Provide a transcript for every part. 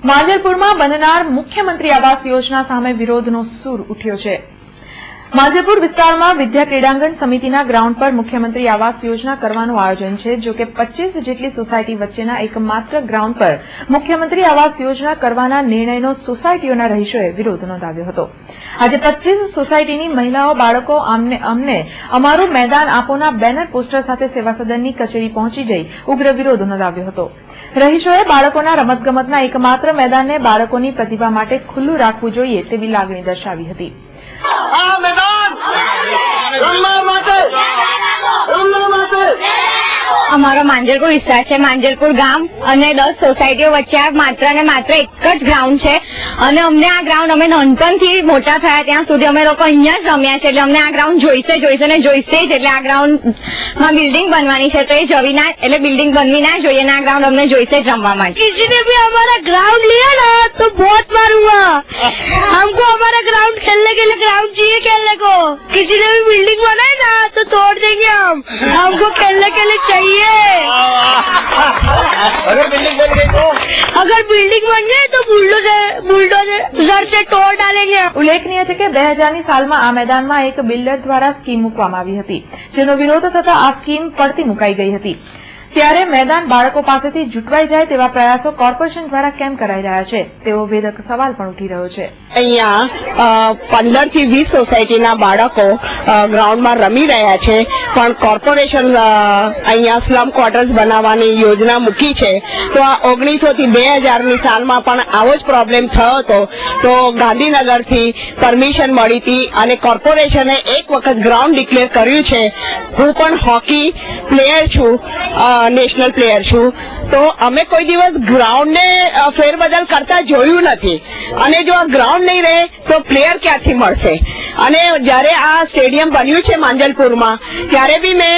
માંજલપુરમાં બનનાર મુખ્યમંત્રી આવાસ યોજના સામે વિરોધનો સૂર ઉઠ્યો છે। માંજલપુર વિસ્તારમાં વિદ્યા ક્રીડાંગણ સમિતિના ગ્રાઉન્ડ પર મુખ્યમંત્રી આવાસ યોજના કરવાનું આયોજન છે। જો કે 25 જેટલી સોસાયટી વચ્ચેના એકમાત્ર ગ્રાઉન્ડ પર મુખ્યમંત્રી આવાસ યોજના કરવાના નિર્ણયનો સોસાયટીઓના રહીશોએ વિરોધ નોંધાવ્યો હતો। આજે 25 સોસાયટીની મહિલાઓ બાળકો અમને અમારું મેદાન આપોના બેનર પોસ્ટર સાથે સેવા સદનની કચેરી પહોંચી જઈ ઉગ્ર વિરોધ નોંધાવ્યો હતો। રહીશોએ બાળકોના રમતગમતના એકમાત્ર મેદાનને બાળકોની પ્રતિભા માટે ખુલ્લું રાખવું જોઈએ તેવી લાગણી દર્શાવી હતી। અમારો માંજલપુર વિસ્તાર છે। માંજલપુર ગામ અને 10 સોસાયટીઓ વચ્ચે માત્ર ને માત્ર એક જ ગ્રાઉન્ડ છે અને અમને આ ગ્રાઉન્ડ અમે નાનપણથી મોટા થયા ત્યાં સુધી અમે લોકો અહીંયા જ રમ્યા છે। એટલે અમને આ ગ્રાઉન્ડ જોઈશે જ। એટલે આ ગ્રાઉન્ડમાં બિલ્ડિંગ બનવાની છે તો એ એટલે બિલ્ડિંગ બનવી ના જોઈએ ને આ ગ્રાઉન્ડ અમને જોઈશે જ રમવા માટે। किसी ने भी हमारा ग्राउंड लिया ना तो बहुत मार हुआ। हमको हमारा ग्राउंड खेलने के लिए ग्राउंड चाहिए खेलने को। किसी ने भी बिल्डिंग बनाई ना तो तोड़ देंगे हम। हमको खेलने के लिए चाहिए। अगर बिल्डिंग बन गई तो बुलडोजर से तोड़ डालेंगे। ઉલ્લેખનીય છે કે 2000ની સાલમાં આ મેદાનમાં એક બિલ્ડર દ્વારા સ્કીમ મૂકવામાં આવી હતી, જેનો વિરોધ થતા આ સ્કીમ પડતી મુકાઈ ગઈ હતી। ત્યારે મેદાન બાળકો પાસેથી જૂટવાઈ જાય તેવા પ્રયાસો કોર્પોરેશન દ્વારા કેમ કરાઈ રહ્યા છે તેવો વેધક સવાલ પણ ઉઠી રહ્યો છે। અહીંયા 15 થી 20 સોસાયટીના બાળકો ગ્રાઉન્ડમાં રમી રહ્યા છે, પણ કોર્પોરેશન અહીંયા સ્લમ ક્વાર્ટર્સ બનાવવાની યોજના મૂકી છે। તો આ 1900 થી 2000ની સાલમાં પણ આવો જ પ્રોબ્લેમ થયો હતો। તો ગાંધીનગરથી પરમિશન મળી હતી અને કોર્પોરેશને એક વખત ગ્રાઉન્ડ ડિક્લેર કર્યું છે। હું પણ હોકી પ્લેયર છું, નેશનલ પ્લેયર છું। તો અમે કોઈ દિવસ ગ્રાઉન્ડને ફેરબદલ કરતા જોયું નથી અને જો આ ગ્રાઉન્ડ નહીં રહે તો પ્લેયર ક્યાંથી મળશે? અને જ્યારે આ સ્ટેડિયમ બન્યું છે માંજલપુરમાં ત્યારે બી મેં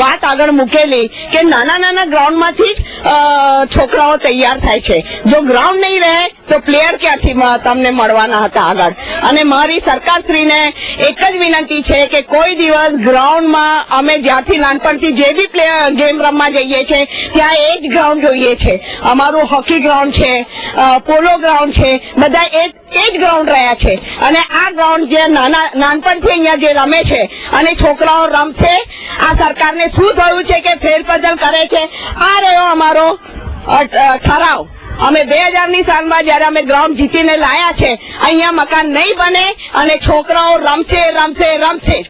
વાત આગળ મૂકેલી કે નાના નાના ગ્રાઉન્ડમાંથી જ છોકરાઓ તૈયાર થાય છે। જો ગ્રાઉન્ડ નહીં રહે તો પ્લેયર ક્યાંથી તમને મળવાના હતા આગળ? અને મારી સરકારશ્રીને એક જ વિનંતી છે કે કોઈ દિવસ ગ્રાઉન્ડમાં અમે જ્યાંથી નાનપણથી જે બી ગેમ રમવા જઈએ છીએ ત્યાં એ જ ગ્રાઉન્ડ જોઈએ છે। અમારું હોકી ગ્રાઉન્ડ છે, પોલો ગ્રાઉન્ડ છે, બધા એ જ ગ્રાઉન્ડ રહ્યા છે અને આ ગ્રાઉન્ડ જે નાનપણથી અહીંયા જે રમે છે અને છોકરાઓ રમશે, આ સરકારને શું થયું છે કે ફેરબદલ કરે છે? આ રહ્યો અમારો ઠરાવ। અમે 2000ની સાલમાં જયારે અમે ગ્રાઉન્ડ જીતીને લાયા છે, અહીંયા મકાન નહીં બને અને છોકરાઓ રમશે।